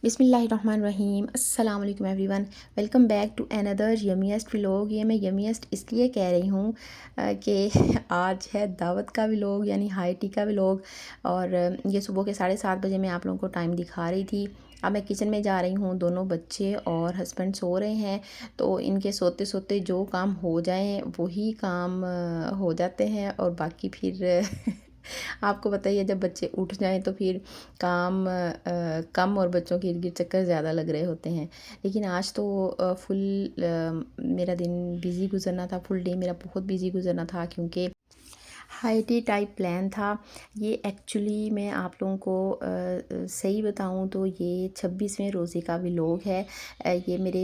बिस्मिल्लाहिर्रहमानिर्रहीम अस्सलाम वालेकुम everyone. Welcome back to another yummiest vlog. ये मैं यमीएस्ट इसलिए कह रही हूँ कि आज है दावत का व्लॉग यानी हाई टी का व्लॉग। और ये सुबह के 7:30 बजे मैं आप लोगों को टाइम दिखा रही थी। अब मैं किचन में जा रही हूँ, दोनों बच्चे और हस्बैंड सो रहे हैं, तो इनके सोते सोते जो काम हो जाएं वही काम हो जाते हैं। और बाकी फिर आपको बताइए, जब बच्चे उठ जाएं तो फिर काम कम और बच्चों के इर्द गिर्द चक्कर ज़्यादा लग रहे होते हैं। लेकिन आज तो फुल मेरा दिन बिज़ी गुजरना था, फुल डे मेरा बहुत बिज़ी गुजरना था, क्योंकि हाई टी टाइप प्लान था। ये एक्चुअली मैं आप लोगों को सही बताऊं तो ये 26वें रोज़े का व्लॉग है। ये मेरे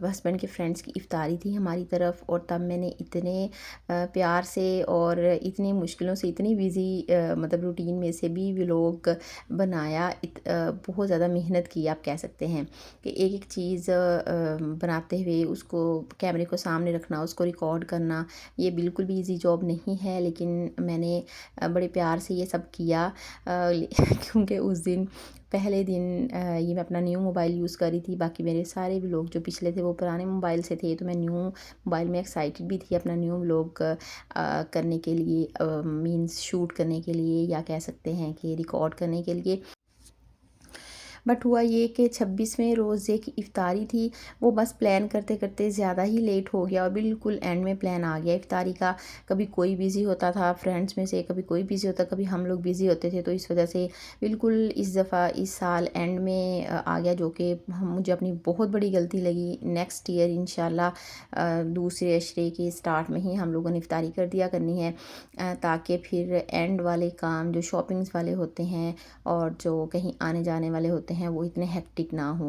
हस्बैंड के फ्रेंड्स की इफ्तारी थी हमारी तरफ, और तब मैंने इतने प्यार से और इतनी मुश्किलों से, इतनी बिज़ी मतलब रूटीन में से भी व्लॉग बनाया। बहुत ज़्यादा मेहनत की आप कह सकते हैं कि एक एक चीज़ बनाते हुए उसको कैमरे को सामने रखना, उसको रिकॉर्ड करना, ये बिल्कुल भी इजी जॉब नहीं है। लेकिन मैंने बड़े प्यार से ये सब किया क्योंकि उस दिन पहले दिन ये मैं अपना न्यू मोबाइल यूज़ कर रही थी। बाकी मेरे सारे व्लॉग जो पिछले थे वो पुराने मोबाइल से थे, तो मैं न्यू मोबाइल में एक्साइटेड भी थी अपना न्यू व्लॉग करने के लिए, मींस शूट करने के लिए, या कह सकते हैं कि रिकॉर्ड करने के लिए। बट हुआ ये कि 26वें रोज़े की इफ्तारी थी, वो बस प्लान करते करते ज़्यादा ही लेट हो गया और बिल्कुल एंड में प्लान आ गया इफ्तारी का। कभी कोई बिज़ी होता था फ्रेंड्स में से, कभी कोई बिज़ी होता, कभी हम लोग बिज़ी होते थे, तो इस वजह से बिल्कुल इस दफ़ा इस साल एंड में आ गया, जो कि मुझे अपनी बहुत बड़ी गलती लगी। नेक्स्ट ईयर इंशाल्लाह दूसरे अशरे के स्टार्ट में ही हम लोगों ने इफ्तारी कर दिया करनी है, ताकि फिर एंड वाले काम जो शॉपिंग्स वाले होते हैं और जो कहीं आने जाने वाले होते हैं वो इतने हेक्टिक ना हो।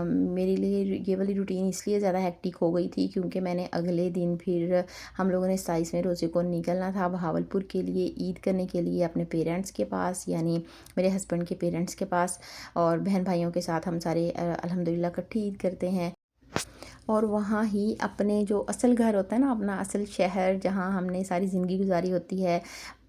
मेरे लिए ये वाली रूटीन इसलिए ज़्यादा हेक्टिक हो गई थी क्योंकि मैंने अगले दिन फिर हम लोगों ने 27वें रोज़े को निकलना था बहावलपुर के लिए, ईद करने के लिए अपने पेरेंट्स के पास, यानी मेरे हस्बैंड के पेरेंट्स के पास। और बहन भाइयों के साथ हम सारे अल्हम्दुलिल्लाह इकट्ठी ईद करते हैं। और वहाँ ही अपने जो असल घर होता है ना, अपना असल शहर जहाँ हमने सारी ज़िंदगी गुजारी होती है,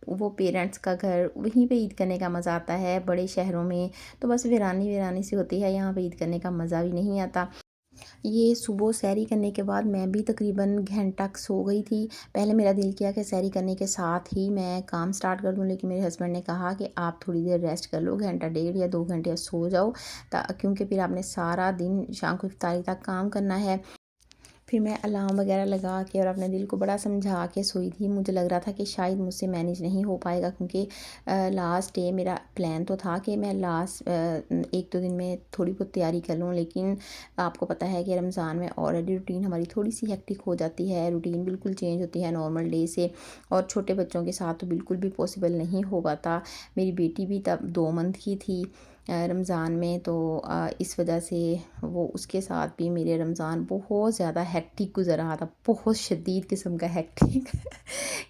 वो पेरेंट्स का घर, वहीं पे ईद करने का मज़ा आता है। बड़े शहरों में तो बस वीरानी वीरानी सी होती है, यहाँ पे ईद करने का मज़ा भी नहीं आता। ये सुबह सैरी करने के बाद मैं भी तकरीबन घंटा सो गई थी। पहले मेरा दिल किया कि सैरी करने के साथ ही मैं काम स्टार्ट कर दूं, लेकिन मेरे हस्बैंड ने कहा कि आप थोड़ी देर रेस्ट कर लो, घंटा डेढ़ या 2 घंटे सो जाओ, क्योंकि फिर आपने सारा दिन शाम को इफ्तारी तक काम करना है। फिर मैं अलार्म वगैरह लगा के और अपने दिल को बड़ा समझा के सोई थी। मुझे लग रहा था कि शायद मुझसे मैनेज नहीं हो पाएगा, क्योंकि लास्ट डे मेरा प्लान तो था कि मैं लास्ट 1-2 दिन में थोड़ी बहुत तैयारी कर लूँ, लेकिन आपको पता है कि रमज़ान में ऑलरेडी रूटीन हमारी थोड़ी सी हेक्टिक हो जाती है, रूटीन बिल्कुल चेंज होती है नॉर्मल डे से, और छोटे बच्चों के साथ तो बिल्कुल भी पॉसिबल नहीं हो पाता। मेरी बेटी भी तब 2 मंथ की थी रमज़ान में, तो इस वजह से वो उसके साथ भी मेरे रमज़ान बहुत ज़्यादा हेक्टिक गुजर रहा था, बहुत शदीद किस्म का हेक्टिक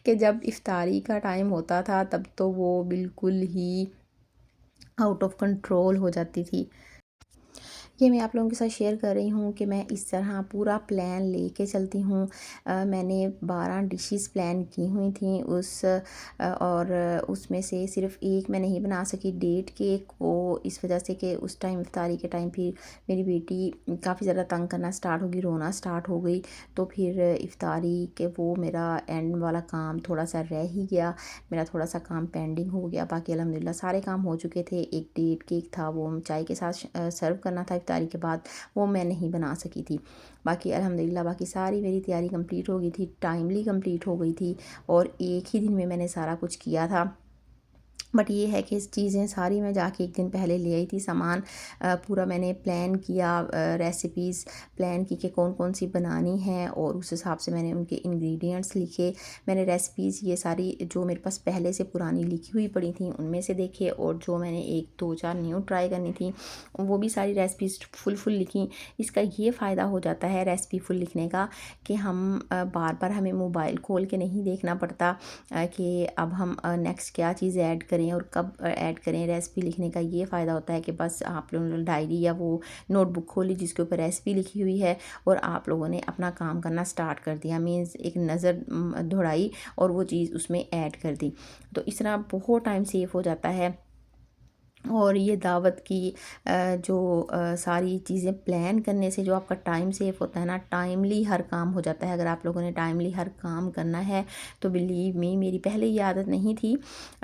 कि जब इफ्तारी का टाइम होता था तब तो वो बिल्कुल ही आउट ऑफ कंट्रोल हो जाती थी। ये मैं आप लोगों के साथ शेयर कर रही हूँ कि मैं इस तरह पूरा प्लान लेके चलती हूँ। मैंने 12 डिशेस प्लान की हुई थी और उसमें से सिर्फ एक मैं नहीं बना सकी, डेट केक, वो इस वजह से कि उस टाइम इफ्तारी के टाइम फिर मेरी बेटी काफ़ी ज़्यादा तंग करना स्टार्ट हो गई, रोना स्टार्ट हो गई, तो फिर इफ्तारी के वो मेरा एंड वाला काम थोड़ा सा रह ही गया, मेरा थोड़ा सा काम पेंडिंग हो गया। बाकी अल्हम्दुलिल्लाह सारे काम हो चुके थे। एक डेट केक था, वो चाय के साथ सर्व करना था इफ्तारी के बाद, वो मैं नहीं बना सकी थी। बाकी अल्हम्दुलिल्लाह बाकी सारी मेरी तैयारी कंप्लीट हो गई थी, टाइमली कंप्लीट हो गई थी, और एक ही दिन में मैंने सारा कुछ किया था। बट ये है कि चीज़ें सारी मैं जाके एक दिन पहले ले आई थी, सामान पूरा मैंने प्लान किया, रेसिपीज़ प्लान की कि कौन कौन सी बनानी है, और उस हिसाब से मैंने उनके इंग्रेडिएंट्स लिखे। मैंने रेसिपीज़ ये सारी जो मेरे पास पहले से पुरानी लिखी हुई पड़ी थी उनमें से देखे, और जो मैंने 1-2-4 न्यू ट्राई करनी थी वो भी सारी रेसिपीज़ फुल लिखी। इसका ये फ़ायदा हो जाता है रेसिपी फुल लिखने का कि हम बार बार हमें मोबाइल खोल के नहीं देखना पड़ता कि अब हम नेक्स्ट क्या चीज़ ऐड करें और कब ऐड करें। रेसिपी लिखने का ये फ़ायदा होता है कि बस आप लोगों ने डायरी या वो नोटबुक खोली जिसके ऊपर रेसिपी लिखी हुई है, और आप लोगों ने अपना काम करना स्टार्ट कर दिया, मीन्स एक नज़र दौड़ाई और वो चीज़ उसमें ऐड कर दी, तो इस तरह बहुत टाइम सेव हो जाता है। और ये दावत की जो सारी चीज़ें प्लान करने से जो आपका टाइम सेव होता है ना, टाइमली हर काम हो जाता है। अगर आप लोगों ने टाइमली हर काम करना है तो बिलीव मी, मेरी पहले ये आदत नहीं थी,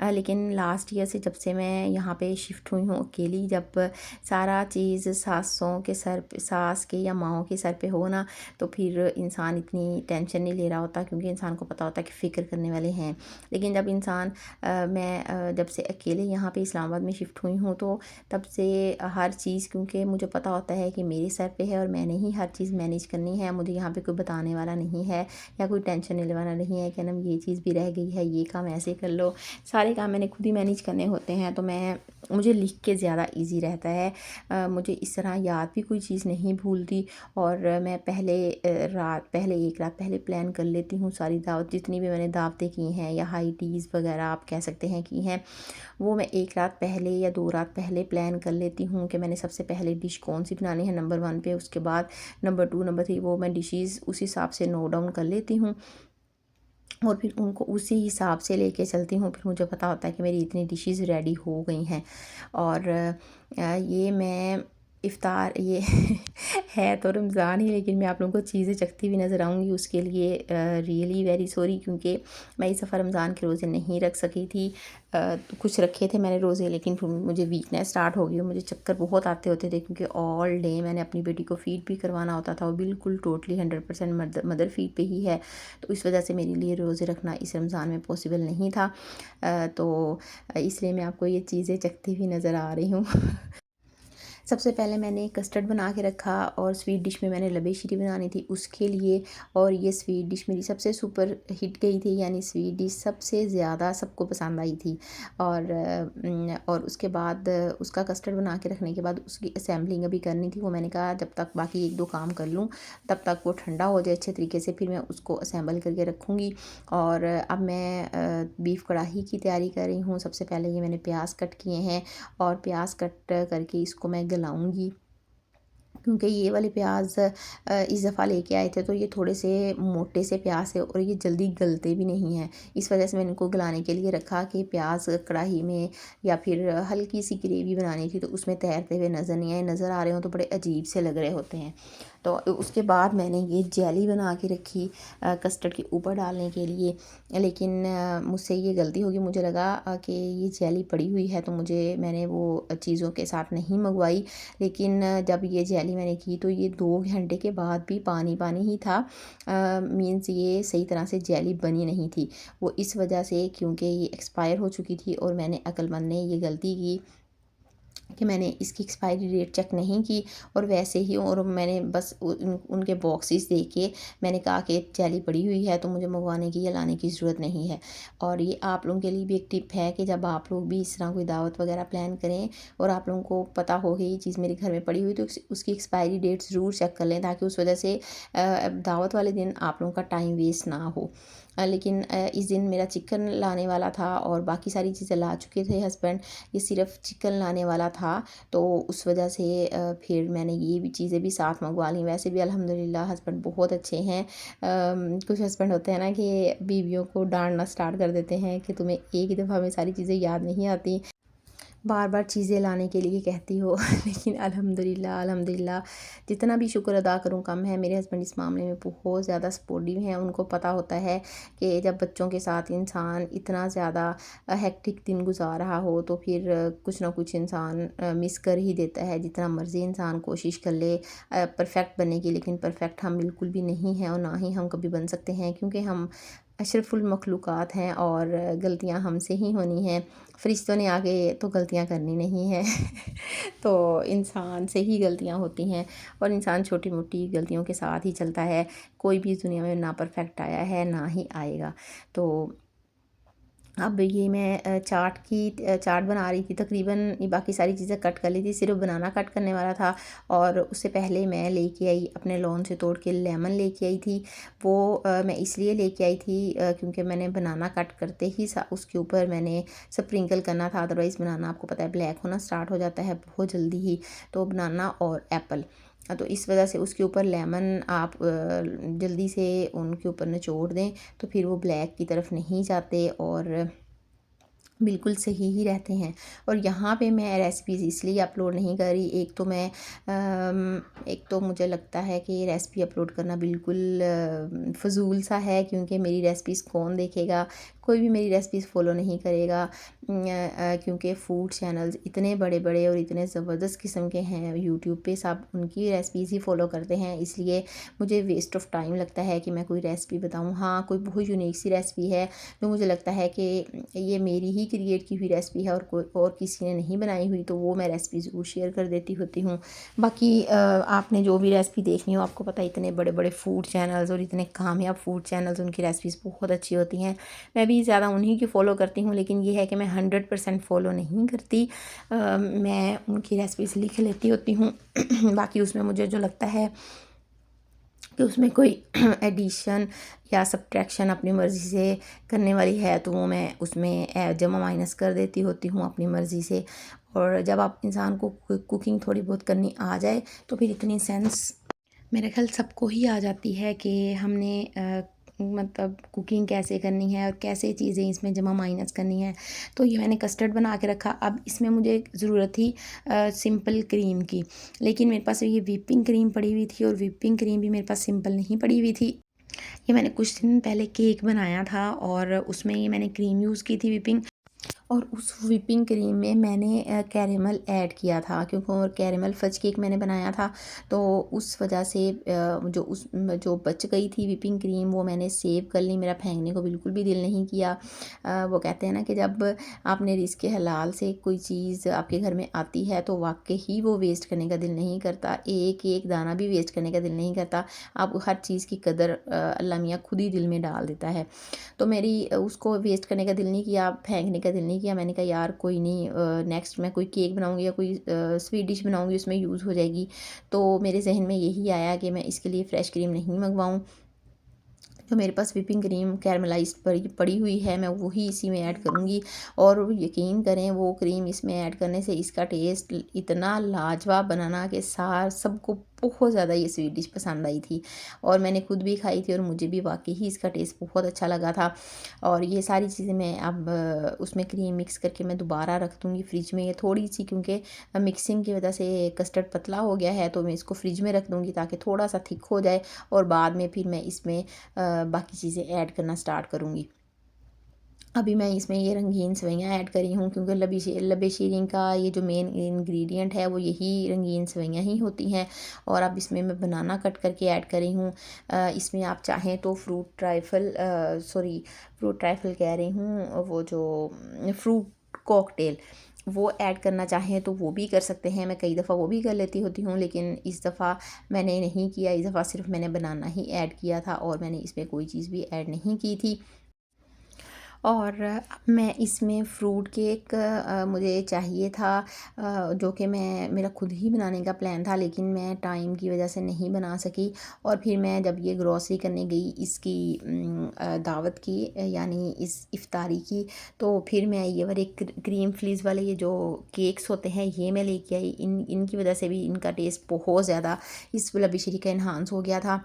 लेकिन लास्ट ईयर से जब से मैं यहाँ पे शिफ्ट हुई हूँ अकेली, जब सारा चीज़ सासों के सर पे, सास के या माओं के सर पे हो ना, तो फिर इंसान इतनी टेंशन नहीं ले रहा होता, क्योंकि इंसान को पता होता है कि फ़िक्र करने वाले हैं। लेकिन जब इंसान मैं जब से अकेले यहाँ पे इस्लामाबाद में शिफ्ट हुई हूँ, तो तब से हर चीज़, क्योंकि मुझे पता होता है कि मेरे सर पे है और मैंने ही हर चीज़ मैनेज करनी है। मुझे यहाँ पे कोई बताने वाला नहीं है या कोई टेंशन लेने वाला नहीं है कि ना ये चीज़ भी रह गई है, ये काम ऐसे कर लो। सारे काम मैंने खुद ही मैनेज करने होते हैं, तो मुझे लिख के ज़्यादा ईजी रहता है। मुझे इस तरह याद भी कोई चीज़ नहीं भूलती, और मैं पहले एक रात पहले प्लान कर लेती हूँ सारी दावत, जितनी भी मैंने दावतें की हैं या हाई टीज़ वगैरह आप कह सकते हैं की हैं, वो मैं एक रात पहले या 2 रात पहले प्लान कर लेती हूँ कि मैंने सबसे पहले डिश कौन सी बनानी है नंबर 1 पे, उसके बाद नंबर 2 नंबर 3, वो मैं डिशेज़ उस हिसाब से नोट डाउन कर लेती हूँ और फिर उनको उसी हिसाब से लेके चलती हूँ। फिर मुझे पता होता है कि मेरी इतनी डिशेज़ रेडी हो गई हैं। और ये मैं इफ़्तार ये है तो रमज़ान ही, लेकिन मैं आप लोगों को चीज़ें चखती हुई नज़र आऊँगी, उसके लिए रियली वेरी सॉरी, क्योंकि मैं इस दफ़ा रमज़ान के रोज़े नहीं रख सकी थी। कुछ रखे थे मैंने रोज़े, लेकिन फिर मुझे वीकनेस स्टार्ट हो गई और मुझे चक्कर बहुत आते होते थे, क्योंकि ऑल डे मैंने अपनी बेटी को फ़ीड भी करवाना होता था। वो बिल्कुल टोटली 100% मदर फ़ीड पे ही है, तो इस वजह से मेरे लिए रोज़े रखना इस रमज़ान में पॉसिबल नहीं था। तो इसलिए मैं आपको ये चीज़ें चखती हुई नज़र आ रही हूँ। सबसे पहले मैंने कस्टर्ड बना के रखा, और स्वीट डिश में मैंने लबे शीरी बनानी थी उसके लिए, और ये स्वीट डिश मेरी सबसे सुपर हिट गई थी, यानी स्वीट डिश सबसे ज़्यादा सबको पसंद आई थी। और उसके बाद उसका कस्टर्ड बना के रखने के बाद उसकी असेंबलिंग अभी करनी थी, वो मैंने कहा जब तक बाकी 1-2 काम कर लूँ तब तक वो ठंडा हो जाए अच्छे तरीके से, फिर मैं उसको असेंबल करके रखूँगी। और अब मैं बीफ कढ़ाई की तैयारी कर रही हूँ। सबसे पहले ये मैंने प्याज कट किए हैं, और प्याज कट करके इसको मैं गलाऊंगी, क्योंकि ये वाले प्याज इस दफ़ा लेके आए थे, तो ये थोड़े से मोटे से प्याज है और ये जल्दी गलते भी नहीं हैं। इस वजह से मैंने इनको गलाने के लिए रखा कि प्याज कढ़ाई में या फिर हल्की सी ग्रेवी बनानी थी, तो उसमें तैरते हुए नज़र नहीं आए, नज़र आ रहे हो तो बड़े अजीब से लग रहे होते हैं। तो उसके बाद मैंने ये जेली बना के रखी कस्टर्ड के ऊपर डालने के लिए, लेकिन मुझसे ये गलती होगी, मुझे लगा कि ये जेली पड़ी हुई है, तो मैंने वो चीज़ों के साथ नहीं मंगवाई। लेकिन जब ये जेली मैंने की तो ये 2 घंटे के बाद भी पानी पानी ही था, मीन्स ये सही तरह से जेली बनी नहीं थी। वो इस वजह से, क्योंकि ये एक्सपायर हो चुकी थी, और मैंने अक्लमंद ने ये गलती की कि मैंने इसकी एक्सपायरी डेट चेक नहीं की, और वैसे ही, और मैंने बस उनके बॉक्सेस देख के मैंने कहा कि जेली पड़ी हुई है तो मुझे मंगवाने की या लाने की ज़रूरत नहीं है। और ये आप लोगों के लिए भी एक टिप है कि जब आप लोग भी इस तरह कोई दावत वगैरह प्लान करें और आप लोगों को पता हो कि ये चीज़ मेरे घर में पड़ी हुई, तो उसकी एक्सपायरी डेट ज़रूर चेक कर लें, ताकि उस वजह से दावत वाले दिन आप लोगों का टाइम वेस्ट ना हो। लेकिन इस दिन मेरा चिकन लाने वाला था और बाकी सारी चीज़ें ला चुके थे हस्बैंड, ये सिर्फ चिकन लाने वाला था, तो उस वजह से फिर मैंने ये भी चीज़ें भी साथ मंगवा ली। वैसे भी अल्हम्दुलिल्लाह हस्बैंड बहुत अच्छे हैं। कुछ हस्बैंड होते हैं ना कि बीवियों को डांटना स्टार्ट कर देते हैं कि तुम्हें एक ही दफ़ा में सारी चीज़ें याद नहीं आती, बार बार चीज़ें लाने के लिए कहती हो। लेकिन अल्हम्दुलिल्लाह अल्हम्दुलिल्लाह जितना भी शुक्र अदा करूँ कम है। मेरे हस्बैंड इस मामले में बहुत ज़्यादा सपोर्टिव हैं। उनको पता होता है कि जब बच्चों के साथ इंसान इतना ज़्यादा हेक्टिक दिन गुजार रहा हो, तो फिर कुछ ना कुछ इंसान मिस कर ही देता है। जितना मर्ज़ी इंसान कोशिश कर ले परफेक्ट बनने की, लेकिन परफेक्ट हम बिल्कुल भी नहीं हैं और ना ही हम कभी बन सकते हैं, क्योंकि हम अशरफुल मखलूक़ात हैं और गलतियाँ हमसे ही होनी हैं। फ़रिश्तों ने आगे तो गलतियाँ करनी नहीं हैं। तो इंसान से ही गलतियाँ होती हैं, और इंसान छोटी मोटी गलतियों के साथ ही चलता है। कोई भी इस दुनिया में ना परफेक्ट आया है, ना ही आएगा। तो अब ये मैं चाट बना रही थी, तकरीबन ये बाकी सारी चीज़ें कट कर ली थी, सिर्फ बनाना कट करने वाला था। और उससे पहले मैं लेके आई, अपने लॉन से तोड़ के लेमन लेके आई थी। वो मैं इसलिए लेके आई थी क्योंकि मैंने बनाना कट करते ही उसके ऊपर मैंने स्प्रिंकल करना था, अदरवाइज़ बनाना आपको पता है ब्लैक होना स्टार्ट हो जाता है बहुत जल्दी ही। तो बनाना और एप्पल, तो इस वजह से उसके ऊपर लेमन आप जल्दी से उनके ऊपर निचोड़ दें, तो फिर वो ब्लैक की तरफ नहीं जाते और बिल्कुल सही ही रहते हैं। और यहाँ पे मैं रेसिपीज़ इसलिए अपलोड नहीं कर रही, एक तो मुझे लगता है कि ये रेसिपी अपलोड करना बिल्कुल फ़िज़ूल सा है, क्योंकि मेरी रेसिपीज़ कौन देखेगा, कोई भी मेरी रेसिपीज़ फ़ॉलो नहीं करेगा। क्योंकि फूड चैनल्स इतने बड़े बड़े और इतने ज़बरदस्त किस्म के हैं यूट्यूब पे, सब उनकी रेसिपीज़ ही फ़ॉलो करते हैं, इसलिए मुझे वेस्ट ऑफ टाइम लगता है कि मैं कोई रेसिपी बताऊँ। हाँ, कोई बहुत यूनिक सी रेसिपी है जो मुझे लगता है कि ये मेरी ही क्रिएट की हुई रेसिपी है और कोई और किसी ने नहीं बनाई हुई, तो वो मैं रेसिपी ज़रूर शेयर कर देती होती हूँ। बाकी आपने जो भी रेसिपी देखनी हो, आपको पता है इतने बड़े बड़े फूड चैनल्स और इतने कामयाब फूड चैनल्स, उनकी रेसिपीज़ बहुत अच्छी होती हैं। मैं भी ज़्यादा उन्हीं की फ़ॉलो करती हूँ, लेकिन ये है कि मैं 100% फ़ॉलो नहीं करती। मैं उनकी रेसिपीज़ लिख लेती होती हूँ। बाकी उसमें मुझे जो लगता है कि उसमें कोई एडिशन या सब्ट्रैक्शन अपनी मर्ज़ी से करने वाली है, तो वो मैं उसमें जमा माइनस कर देती होती हूँ अपनी मर्ज़ी से। और जब आप इंसान को कुकिंग थोड़ी बहुत करनी आ जाए, तो फिर इतनी सेंस मेरे ख़्याल सबको ही आ जाती है कि हमने मतलब कुकिंग कैसे करनी है और कैसे चीज़ें इसमें जमा माइनस करनी है। तो ये मैंने कस्टर्ड बना के रखा। अब इसमें मुझे ज़रूरत थी सिंपल क्रीम की, लेकिन मेरे पास ये व्हिपिंग क्रीम पड़ी हुई थी और व्हिपिंग क्रीम भी मेरे पास सिंपल नहीं पड़ी हुई थी। ये मैंने कुछ दिन पहले केक बनाया था और उसमें ये मैंने क्रीम यूज़ की थी व्हिपिंग, और उस व्हिपिंग क्रीम में मैंने कैरेमल ऐड किया था, क्योंकि और कैरेमल फज केक मैंने बनाया था, तो उस वजह से जो बच गई थी व्हिपिंग क्रीम वो मैंने सेव कर ली। मेरा फेंकने को बिल्कुल भी दिल नहीं किया। वो कहते हैं ना कि जब आपने रिज़्क़ हलाल से कोई चीज़ आपके घर में आती है, तो वाकई ही वो वेस्ट करने का दिल नहीं करता, एक एक दाना भी वेस्ट करने का दिल नहीं करता। आप हर चीज़ की कदर अल्लाह मियाँ खुद ही दिल में डाल देता है। तो मेरी उसको वेस्ट करने का दिल नहीं किया, फेंकने का दिल नहीं किया। मैंने कहा यार कोई नहीं, नेक्स्ट मैं कोई केक बनाऊंगी या कोई स्वीट डिश बनाऊंगी, उसमें यूज़ हो जाएगी। तो मेरे जहन में यही आया कि मैं इसके लिए फ़्रेश क्रीम नहीं मंगवाऊँ। जो मेरे पास व्हिपिंग क्रीम कैरमलाइज्ड पड़ी पड़ी हुई है, मैं वही इसी में ऐड करूँगी। और यकीन करें, वो क्रीम इसमें ऐड करने से इसका टेस्ट इतना लाजवाब बनाना कि सबको बहुत ज़्यादा ये स्वीट डिश पसंद आई थी, और मैंने खुद भी खाई थी और मुझे भी वाकई ही इसका टेस्ट बहुत अच्छा लगा था। और ये सारी चीज़ें मैं अब उसमें क्रीम मिक्स करके मैं दोबारा रख दूँगी फ्रिज में। ये थोड़ी सी, क्योंकि मिक्सिंग की वजह से कस्टर्ड पतला हो गया है, तो मैं इसको फ्रिज में रख दूँगी ताकि थोड़ा सा थिक हो जाए, और बाद में फिर मैं इसमें बाकी चीज़ें ऐड करना स्टार्ट करूँगी। अभी मैं इसमें ये रंगीन सेवइयाँ ऐड करी हूँ, क्योंकि लबे शीरीन का ये जो मेन इंग्रेडिएंट है वो यही रंगीन सेवइयाँ ही होती हैं। और अब इसमें मैं बनाना कट करके ऐड करी हूँ। इसमें आप चाहें तो फ्रूट ट्राइफल कह रही हूँ, वो जो फ्रूट कॉकटेल, वो ऐड करना चाहें तो वो भी कर सकते हैं। मैं कई दफ़ा वो भी कर लेती होती हूँ, लेकिन इस दफ़ा मैंने नहीं किया। इस दफ़ा सिर्फ मैंने बनाना ही ऐड किया था और मैंने इसमें कोई चीज़ भी ऐड नहीं की थी। और अब मैं इसमें फ्रूट केक मुझे चाहिए था, जो कि मेरा खुद ही बनाने का प्लान था, लेकिन मैं टाइम की वजह से नहीं बना सकी। और फिर मैं जब ये ग्रॉसरी करने गई इसकी दावत की, यानी इस इफ्तारी की, तो फिर मैं ये वाले क्रीम फ्लीज़ वाले ये जो केक्स होते हैं ये मैं लेके आई। इनकी वजह से भी इनका टेस्ट बहुत ज़्यादा इस वाला बिशरी का इन्हांस हो गया था।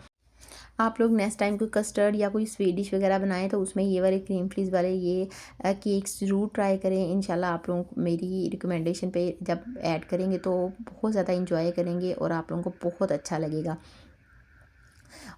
आप लोग नेक्स्ट टाइम कोई कस्टर्ड या कोई स्वीट डिश वगैरह बनाएं, तो उसमें ये वाले क्रीम फ्लीज़ वाले ये केक्स ज़रूर ट्राई करें। इंशाल्लाह आप लोगों को मेरी रिकमेंडेशन पे जब ऐड करेंगे तो बहुत ज़्यादा इंजॉय करेंगे और आप लोगों को बहुत अच्छा लगेगा।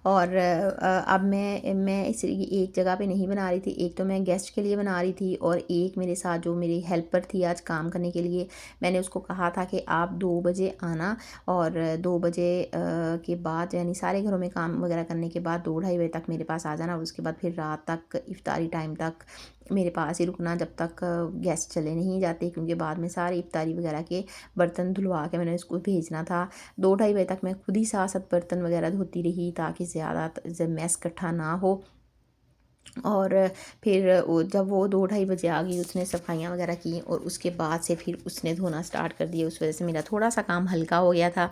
और अब मैं इस एक जगह पे नहीं बना रही थी। एक तो मैं गेस्ट के लिए बना रही थी, और एक मेरे साथ जो मेरी हेल्पर थी आज काम करने के लिए, मैंने उसको कहा था कि आप 2 बजे आना, और 2 बजे के बाद, यानी सारे घरों में काम वगैरह करने के बाद 2 ढाई बजे तक मेरे पास आ जाना, और उसके बाद फिर रात तक इफ्तारी टाइम तक मेरे पास ही रुकना, जब तक गेस्ट चले नहीं जाते, क्योंकि बाद में सारे इफ्तारी वगैरह के बर्तन धुलवा के मैंने उसको भेजना था। 2 ढाई बजे तक मैं खुद ही साथ-साथ बर्तन वगैरह धोती रही, ताकि ज़्यादा मैस इकट्ठा ना हो। और फिर जब वो 2 ढाई बजे आ गई, उसने सफाइयाँ वगैरह की, और उसके बाद से फिर उसने धोना स्टार्ट कर दिया। उस वजह से मेरा थोड़ा-सा काम हल्का हो गया था।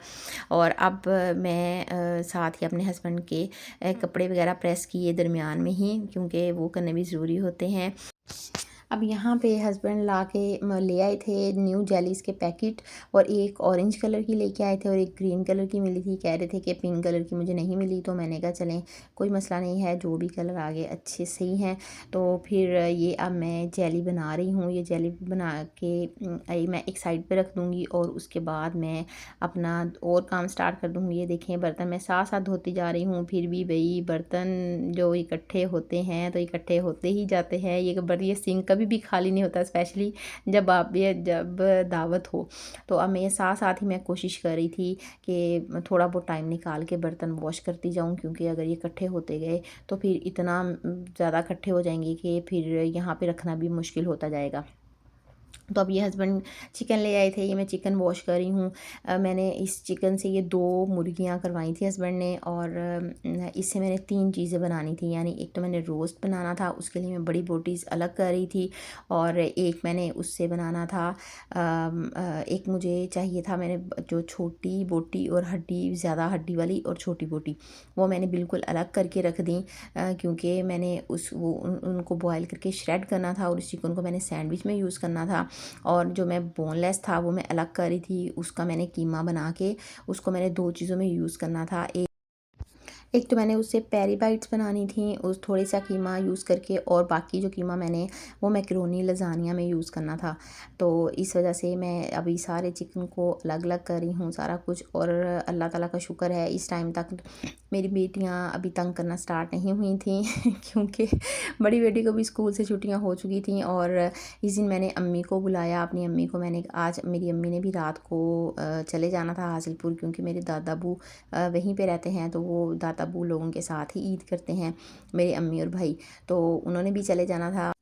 और अब मैं साथ ही अपने हस्बैंड के कपड़े वगैरह प्रेस किए दरमियान में ही, क्योंकि वो करने भी ज़रूरी होते हैं। अब यहाँ पे हस्बैंड ला के ले आए थे न्यू जेलीज़ के पैकेट, और एक ऑरेंज कलर की लेके आए थे और एक ग्रीन कलर की मिली थी। कह रहे थे कि पिंक कलर की मुझे नहीं मिली, तो मैंने कहा चलें कोई मसला नहीं है, जो भी कलर आ गए अच्छे सही हैं। तो फिर ये अब मैं जेली बना रही हूँ। ये जेली बना के मैं एक साइड पे रख दूँगी और उसके बाद मैं अपना और काम स्टार्ट कर दूँगी। ये देखें बर्तन मैं साथ साथ धोती जा रही हूँ, फिर भी भाई बर्तन जो इकट्ठे होते हैं तो इकट्ठे होते ही जाते हैं। ये सिंक कभी भी खाली नहीं होता, स्पेशली जब दावत हो। तो अब मैं ये साथ साथ ही मैं कोशिश कर रही थी कि थोड़ा बहुत टाइम निकाल के बर्तन वॉश करती जाऊँ, क्योंकि अगर ये इकट्ठे होते गए तो फिर इतना ज़्यादा इकट्ठे हो जाएंगे कि फिर यहाँ पे रखना भी मुश्किल होता जाएगा। तो अब ये हस्बैंड चिकन ले आए थे, ये मैं चिकन वॉश कर रही हूँ। मैंने इस चिकन से ये 2 मुर्गियाँ करवाई थी हस्बैंड ने, और इससे मैंने 3 चीज़ें बनानी थी। यानी एक तो मैंने रोस्ट बनाना था, उसके लिए मैं बड़ी बोटीज़ अलग कर रही थी, और एक मैंने उससे बनाना था एक मुझे चाहिए था, मैंने जो छोटी बोटी और हड्डी, ज़्यादा हड्डी वाली और छोटी बोटी, वो मैंने बिल्कुल अलग करके रख दी, क्योंकि मैंने उनको बॉयल करके श्रेड करना था, और उस चिकन को मैंने सैंडविच में यूज़ करना था। और जो मैं बोनलेस था वो मैं अलग कर रही थी, उसका मैंने कीमा बना के उसको मैंने 2 चीज़ों में यूज़ करना था। एक तो मैंने उससे पेरी बाइट्स बनानी थी उस थोड़े सा कीमा यूज़ करके, और बाकी जो कीमा मैंने वो मैकरोनी लजानिया में यूज़ करना था। तो इस वजह से मैं अभी सारे चिकन को अलग अलग कर रही हूँ सारा कुछ। और अल्लाह ताला का शुक्र है इस टाइम तक मेरी बेटियाँ अभी तंग करना स्टार्ट नहीं हुई थी क्योंकि बड़ी बेटी को भी स्कूल से छुट्टियाँ हो चुकी थी। और इस दिन मैंने अम्मी को बुलाया, अपनी अम्मी को मैंने आज मेरी अम्मी ने भी रात को चले जाना था हासिलपुर, क्योंकि मेरे दादा अबू वहीं पे रहते हैं, तो वो दादा अबू लोगों के साथ ही ईद करते हैं मेरे अम्मी और भाई, तो उन्होंने भी चले जाना था।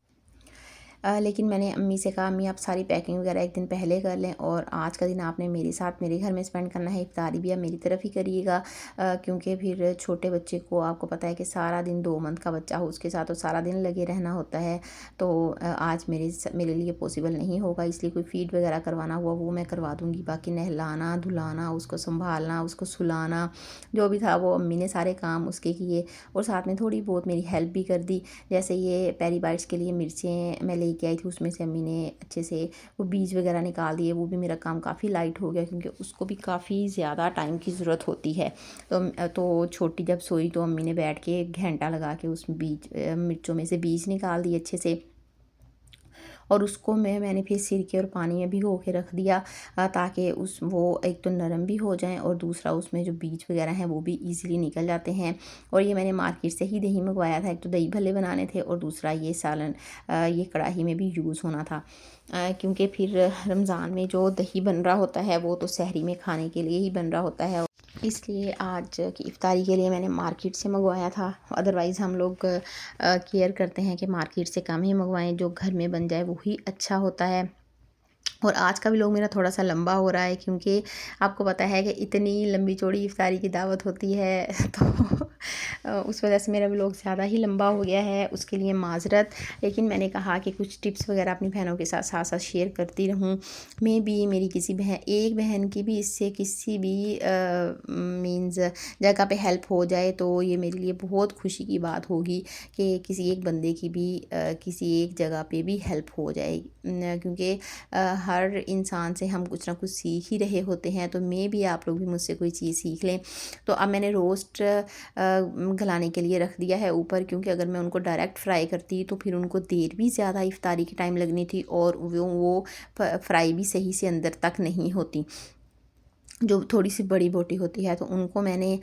लेकिन मैंने अम्मी से कहा अम्मी आप सारी पैकिंग वगैरह एक दिन पहले कर लें, और आज का दिन आपने मेरे साथ मेरे घर में स्पेंड करना है, इफ्तारी भी आप मेरी तरफ ही करिएगा, क्योंकि फिर छोटे बच्चे को आपको पता है कि सारा दिन 2 मंथ का बच्चा हो उसके साथ तो सारा दिन लगे रहना होता है। तो आज मेरे लिए पॉसिबल नहीं होगा, इसलिए कोई फीड वगैरह करवाना हुआ वो मैं करवा दूँगी, बाकी नहलाना धुलाना उसको संभालना उसको सुलाना जो भी था वो अम्मी ने सारे काम उसके किए, और साथ में थोड़ी बहुत मेरी हेल्प भी कर दी। जैसे ये पेरी बाइट्स के लिए मिर्चें मैं लेके आई थी, उसमें से अम्मी ने अच्छे से वो बीज वगैरह निकाल दिए, वो भी मेरा काम काफ़ी लाइट हो गया, क्योंकि उसको भी काफ़ी ज़्यादा टाइम की ज़रूरत होती है। तो छोटी जब सोई तो अम्मी ने बैठ के 1 घंटा लगा के उस मिर्चों में से बीज निकाल दिए अच्छे से, और उसको मैंने फिर सिरके और पानी में भिगो के रख दिया, ताकि वो एक तो नरम भी हो जाएं, और दूसरा उसमें जो बीज वगैरह हैं वो भी इजीली निकल जाते हैं। और ये मैंने मार्केट से ही दही मंगवाया था, एक तो दही भल्ले बनाने थे और दूसरा ये सालन ये कढ़ाई में भी यूज़ होना था, क्योंकि फिर रमज़ान में जो दही बन रहा होता है वो तो सहरी में खाने के लिए ही बन रहा होता है, इसलिए आज की इफ्तारी के लिए मैंने मार्केट से मंगवाया था। अदरवाइज़ हम लोग केयर करते हैं कि मार्केट से कम ही मंगवाएं, जो घर में बन जाए वही अच्छा होता है। और आज का व्लॉग मेरा थोड़ा सा लंबा हो रहा है, क्योंकि आपको पता है कि इतनी लंबी चौड़ी इफ्तारी की दावत होती है तो उस वजह से मेरा व्लॉग ज़्यादा ही लंबा हो गया है, उसके लिए माजरत। लेकिन मैंने कहा कि कुछ टिप्स वगैरह अपनी बहनों के साथ साथ साथ शेयर करती रहूँ। मैं भी मेरी एक बहन की भी इससे किसी भी मीन्स जगह पे हेल्प हो जाए तो ये मेरे लिए बहुत खुशी की बात होगी कि किसी एक बंदे की भी किसी एक जगह पे भी हेल्प हो जाए, क्योंकि हर इंसान से हम कुछ ना कुछ सीख ही रहे होते हैं। तो मैं भी आप लोग भी मुझसे कोई चीज़ सीख लें। तो अब मैंने रोस्ट गलाने के लिए रख दिया है ऊपर, क्योंकि अगर मैं उनको डायरेक्ट फ्राई करती तो फिर उनको देर भी ज़्यादा इफ्तारी की टाइम लगनी थी, और वो फ्राई भी सही से अंदर तक नहीं होती। जो थोड़ी सी बड़ी बोटी होती है तो उनको मैंने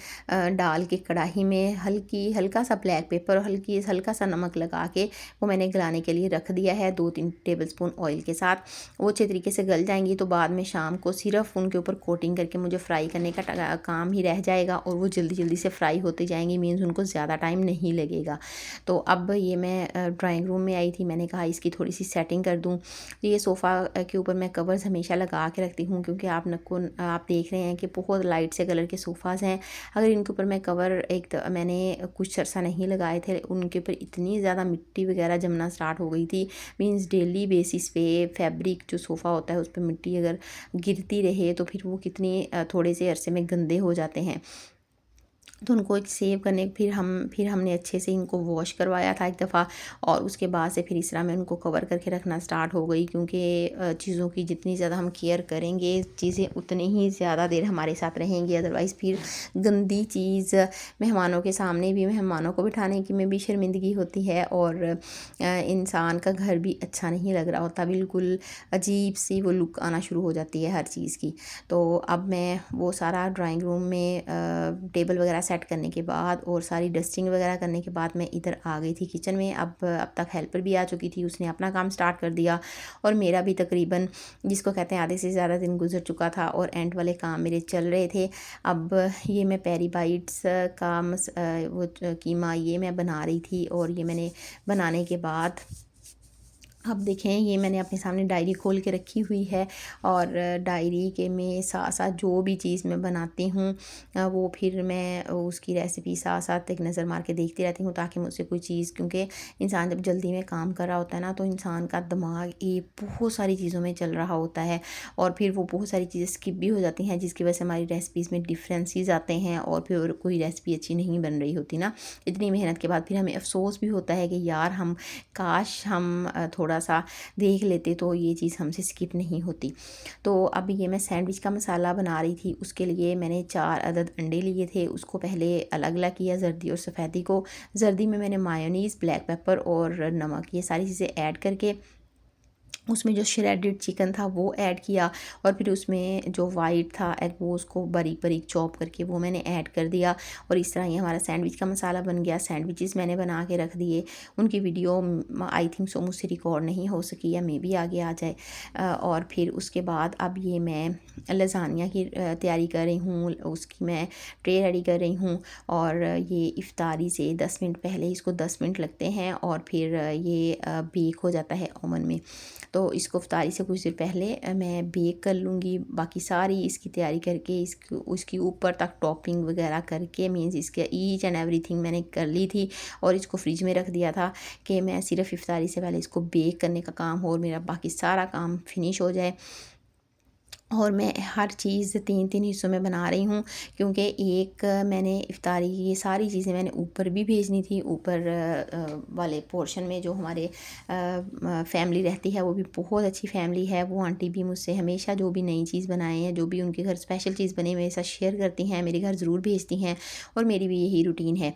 डाल के कढ़ाई में हल्का सा ब्लैक पेपर और हल्का सा नमक लगा के वो मैंने गलाने के लिए रख दिया है 2-3 टेबलस्पून ऑयल के साथ। वो अच्छे तरीके से गल जाएंगी तो बाद में शाम को सिर्फ उनके ऊपर कोटिंग करके मुझे फ्राई करने का काम ही रह जाएगा, और वो जल्दी जल्दी से फ्राई होती जाएंगी, मीन्स उनको ज़्यादा टाइम नहीं लगेगा। तो अब ये मैं ड्राइंग रूम में आई थी, मैंने कहा इसकी थोड़ी सी सेटिंग कर दूँ। तो ये सोफ़ा के ऊपर मैं कवर्स हमेशा लगा के रखती हूँ, क्योंकि आप देख रहे हैं कि बहुत लाइट से कलर के सोफ़ाज़ हैं। अगर इनके ऊपर मैं कवर मैंने कुछ अरसा नहीं लगाए थे, उनके ऊपर इतनी ज़्यादा मिट्टी वगैरह जमना स्टार्ट हो गई थी। मीन्स डेली बेसिस पे फैब्रिक जो सोफ़ा होता है उस पर मिट्टी अगर गिरती रहे तो फिर वो कितनी थोड़े से अरसे में गंदे हो जाते हैं। तो उनको एक सेव करने फिर हमने अच्छे से इनको वॉश करवाया था एक दफ़ा, और उसके बाद से फिर इस तरह मैं उनको कवर करके रखना स्टार्ट हो गई, क्योंकि चीज़ों की जितनी ज़्यादा हम केयर करेंगे चीज़ें उतनी ही ज़्यादा देर हमारे साथ रहेंगी। अदरवाइज़ फिर गंदी चीज़ मेहमानों के सामने भी, मेहमानों को बिठाने की में भी शर्मिंदगी होती है, और इंसान का घर भी अच्छा नहीं लग रहा होता, बिल्कुल अजीब सी वो लुक आना शुरू हो जाती है हर चीज़ की। तो अब मैं वो सारा ड्राइंग रूम में टेबल वगैरह सेट करने के बाद और सारी डस्टिंग वगैरह करने के बाद मैं इधर आ गई थी किचन में। अब तक हेल्पर भी आ चुकी थी, उसने अपना काम स्टार्ट कर दिया, और मेरा भी तकरीबन जिसको कहते हैं आधे से ज़्यादा दिन गुजर चुका था, और एंड वाले काम मेरे चल रहे थे। अब ये मैं पेरी बाइट्स का वो कीमा ये मैं बना रही थी, और ये मैंने बनाने के बाद अब देखें ये मैंने अपने सामने डायरी खोल के रखी हुई है, और डायरी के में साथ साथ जो भी चीज़ मैं बनाती हूँ वो फिर मैं उसकी रेसिपी साथ साथ एक नज़र मार के देखती रहती हूँ, ताकि मुझसे कोई चीज़, क्योंकि इंसान जब जल्दी में काम कर रहा होता है ना, तो इंसान का दिमाग ये बहुत सारी चीज़ों में चल रहा होता है, और फिर वो बहुत सारी चीज़ें स्किप भी हो जाती हैं, जिसकी वजह से हमारी रेसिपीज़ में डिफरेंसेस आते हैं, और फिर कोई रेसिपी अच्छी नहीं बन रही होती ना। इतनी मेहनत के बाद फिर हमें अफसोस भी होता है कि यार हम काश हम थोड़ा सा देख लेते तो ये चीज़ हमसे स्किप नहीं होती। तो अब ये मैं सैंडविच का मसाला बना रही थी, उसके लिए मैंने 4 अदद अंडे लिए थे, उसको पहले अलग अलग किया, जर्दी और सफ़ेदी को। जर्दी में मैंने मायोनीज़, ब्लैक पेपर और नमक ये सारी चीज़ें ऐड करके उसमें जो श्रेडेड चिकन था वो ऐड किया, और फिर उसमें जो वाइट था एग वो उसको बारीक बारीक चॉप करके वो मैंने ऐड कर दिया, और इस तरह ये हमारा सैंडविच का मसाला बन गया। सैंडविचेस मैंने बना के रख दिए, उनकी वीडियो आई थिंक सो मुझसे रिकॉर्ड नहीं हो सकी, या मे भी आगे आ जाए। और फिर उसके बाद अब ये मैं लज़ानिया की तैयारी कर रही हूँ, उसकी मैं ट्रे रेडी कर रही हूँ, और ये इफ्तारी से 10 मिनट पहले इसको 10 मिनट लगते हैं, और फिर ये बेक हो जाता है ओवन में। तो इसको इफ्तारी से कुछ देर पहले मैं बेक कर लूँगी, बाकी सारी इसकी तैयारी करके उसकी ऊपर तक टॉपिंग वगैरह करके, मीन्स इसके ईच एंड एवरीथिंग मैंने कर ली थी, और इसको फ्रिज में रख दिया था कि मैं सिर्फ इफ्तारी से पहले इसको बेक करने का काम हो, और मेरा बाकी सारा काम फिनिश हो जाए। और मैं हर चीज़ 3-3 हिस्सों में बना रही हूँ, क्योंकि एक मैंने इफ्तारी की ये सारी चीज़ें मैंने ऊपर भी भेजनी थी, ऊपर वाले पोर्शन में जो हमारे फैमिली रहती है, वो भी बहुत अच्छी फैमिली है। वो आंटी भी मुझसे हमेशा जो भी नई चीज़ बनाए हैं, जो भी उनके घर स्पेशल चीज़ बने मेरे साथ शेयर करती हैं, मेरे घर ज़रूर भेजती हैं, और मेरी भी यही रूटीन है।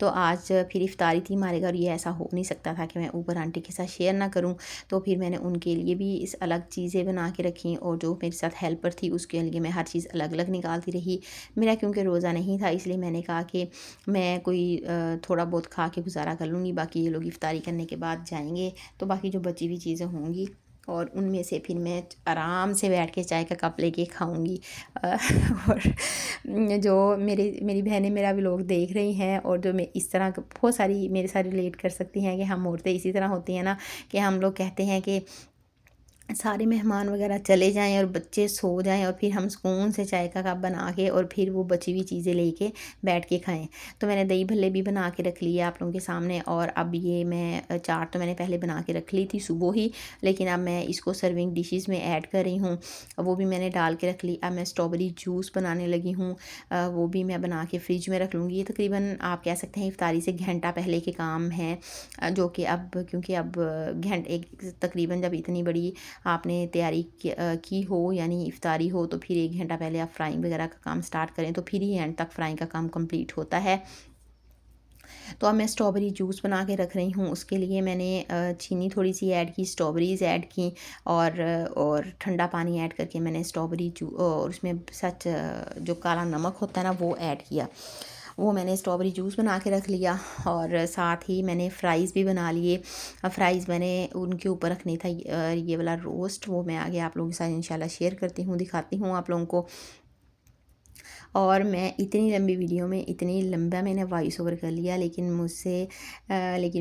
तो आज फिर इफ्तारी थी हमारे घर, ये ऐसा हो नहीं सकता था कि मैं ऊपर आंटी के साथ शेयर ना करूँ, तो फिर मैंने उनके लिए भी इस अलग चीज़ें बना के रखी, और जो मेरे साथ हेल्पर थी उसके लिए मैं हर चीज़ अलग अलग निकालती रही। मेरा क्योंकि रोज़ा नहीं था, इसलिए मैंने कहा कि मैं कोई थोड़ा बहुत खा के गुजारा कर लूँगी, बाकी ये लोग इफ्तारी करने के बाद जाएंगे, तो बाकी जो बची हुई चीज़ें होंगी और उनमें से फिर मैं आराम से बैठ के चाय का कप लेके खाऊंगी। और जो मेरी बहनें मेरा व्लॉग देख रही हैं, और जो मैं इस तरह बहुत सारी मेरे साथ रिलेट कर सकती हैं कि हम औरतें इसी तरह होती हैं ना, कि हम लोग कहते हैं कि सारे मेहमान वगैरह चले जाएं और बच्चे सो जाएं, और फिर हम सुकून से चाय का कप बना के और फिर वो बची हुई चीज़ें लेके बैठ के खाएं। तो मैंने दही भल्ले भी बना के रख लिए आप लोगों के सामने, और अब ये मैं चाट तो मैंने पहले बना के रख ली थी सुबह ही, लेकिन अब मैं इसको सर्विंग डिशेज़ में ऐड कर रही हूँ, वो भी मैंने डाल के रख ली। अब मैं स्ट्रॉबेरी जूस बनाने लगी हूँ, वो भी मैं बना के फ्रिज में रख लूँगी। ये तकरीबन आप कह सकते हैं इफ्तारी से घंटा पहले के काम हैं, जो कि अब क्योंकि अब तकरीबन जब इतनी बड़ी आपने तैयारी की हो, यानी इफ्तारी हो, तो फिर 1 घंटा पहले आप फ्राइंग वगैरह का काम स्टार्ट करें, तो फिर ही एंड तक फ्राइंग का काम कंप्लीट होता है। तो अब मैं स्ट्रॉबेरी जूस बना के रख रही हूँ, उसके लिए मैंने चीनी थोड़ी सी ऐड की, स्ट्रॉबेरीज़ ऐड की, और ठंडा पानी ऐड करके मैंने स्ट्रॉबेरी और उसमें सच जो काला नमक होता है ना वो ऐड किया। वो मैंने स्ट्रॉबेरी जूस बना के रख लिया, और साथ ही मैंने फ़्राइज़ भी बना लिए। फ़्राइज़ मैंने उनके ऊपर रखनी था ये वाला रोस्ट, वो मैं आगे आप लोगों के साथ इंशाल्लाह शेयर करती हूँ, दिखाती हूँ आप लोगों को। और मैं इतनी लंबी वीडियो में इतनी लंबा मैंने वॉइस ओवर कर लिया, लेकिन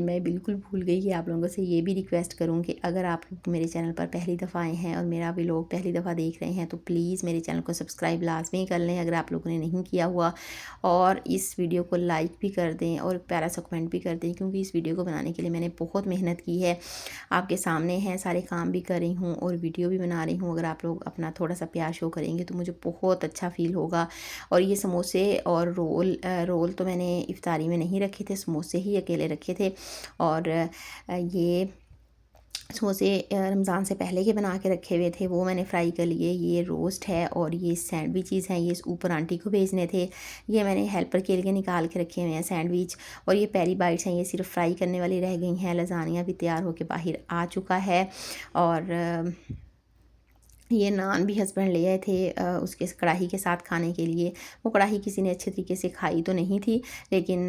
मैं बिल्कुल भूल गई कि आप लोगों से ये भी रिक्वेस्ट करूँ कि अगर आप लोग मेरे चैनल पर पहली दफ़ा आए हैं और मेरा व्लॉग पहली दफ़ा देख रहे हैं, तो प्लीज़ मेरे चैनल को सब्सक्राइब लाजमी कर लें अगर आप लोगों ने नहीं किया हुआ, और इस वीडियो को लाइक भी कर दें और प्यारा सा कमेंट भी कर दें, क्योंकि इस वीडियो को बनाने के लिए मैंने बहुत मेहनत की है। आपके सामने हैं, सारे काम भी कर रही हूँ और वीडियो भी बना रही हूँ। अगर आप लोग अपना थोड़ा सा प्यार शो करेंगे तो मुझे बहुत अच्छा फ़ील होगा। और ये समोसे और रोल तो मैंने इफ्तारी में नहीं रखे थे, समोसे ही अकेले रखे थे। और ये समोसे रमज़ान से पहले के बना के रखे हुए थे, वो मैंने फ्राई कर लिए। ये रोस्ट है और ये सैंडविचेस हैं, ये ऊपर आंटी को भेजने थे। ये मैंने हेल्पर के लिए निकाल के रखे हुए हैं सैंडविच। और ये पेरी बाइट्स हैं, ये सिर्फ फ्राई करने वाली रह गई हैं। लज़ानिया भी तैयार होकर बाहर आ चुका है। और ये नान भी हस्बैंड ले आए थे उसके कढ़ाई के साथ खाने के लिए। वो कढ़ाई किसी ने अच्छे तरीके से खाई तो नहीं थी, लेकिन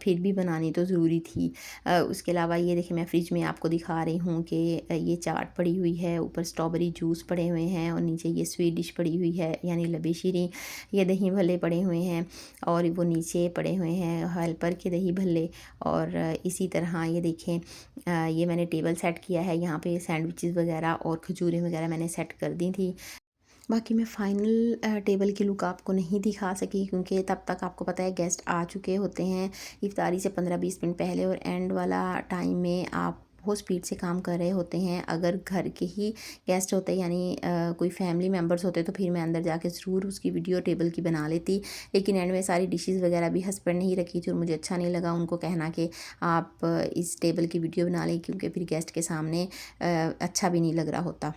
फिर भी बनानी तो ज़रूरी थी। उसके अलावा ये देखिए मैं फ्रिज में आपको दिखा रही हूँ कि ये चाट पड़ी हुई है, ऊपर स्ट्रॉबेरी जूस पड़े हुए हैं और नीचे ये स्वीट डिश पड़ी हुई है यानी लबे शीरी। ये दही भल्ले पड़े हुए हैं और वो नीचे पड़े हुए हैं हेल्पर के दही भल्ले। और इसी तरह ये देखें ये मैंने टेबल सेट किया है, यहाँ पे सैंडविचेस वगैरह और खजूरें वगैरह मैंने सेट कर दी थी। बाकी मैं फ़ाइनल टेबल की लुक आपको नहीं दिखा सकी क्योंकि तब तक आपको पता है गेस्ट आ चुके होते हैं इफ्तारी से 15-20 मिनट पहले, और एंड वाला टाइम में आप बहुत स्पीड से काम कर रहे होते हैं। अगर घर के ही गेस्ट होते यानी कोई फैमिली मेम्बर्स होते तो फिर मैं अंदर जाके ज़रूर उसकी वीडियो टेबल की बना लेती, लेकिन एंड में सारी डिशेस वगैरह भी हस्बैंड ने ही रखी थी और मुझे अच्छा नहीं लगा उनको कहना कि आप इस टेबल की वीडियो बना लें, क्योंकि फिर गेस्ट के सामने अच्छा भी नहीं लग रहा होता।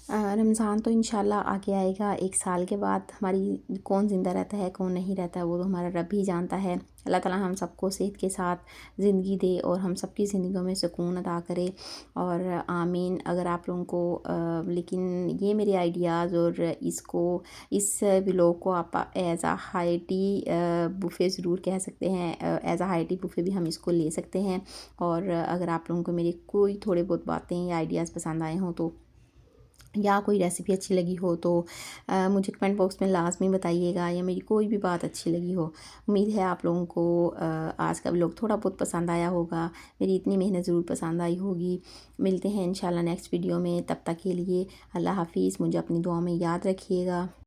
रमज़ान तो इंशाल्लाह आगे आएगा 1 साल के बाद। हमारी कौन ज़िंदा रहता है कौन नहीं रहता है वो तो हमारा रब ही जानता है। अल्लाह ताला हम सबको सेहत के साथ ज़िंदगी दे और हम सबकी ज़िंदगियों में सुकून अता करे, और आमीन। अगर आप लोगों को लेकिन ये मेरे आइडियाज़ और इस व्लॉग को आप एज़ आ हाई टी बुफ़े ज़रूर कह सकते हैं। एज़ आ हाई टी बुफ़े भी हम इसको ले सकते हैं। और अगर आप लोगों को मेरी कोई थोड़े बहुत बातें या आइडियाज़ पसंद आए हों तो, या कोई रेसिपी अच्छी लगी हो तो मुझे कमेंट बॉक्स में लाज़मी बताइएगा, या मेरी कोई भी बात अच्छी लगी हो। उम्मीद है आप लोगों को आज का व्लॉग थोड़ा बहुत पसंद आया होगा, मेरी इतनी मेहनत ज़रूर पसंद आई होगी। मिलते हैं इंशाल्लाह नेक्स्ट वीडियो में, तब तक के लिए अल्लाह हाफ़िज़। मुझे अपनी दुआ में याद रखिएगा।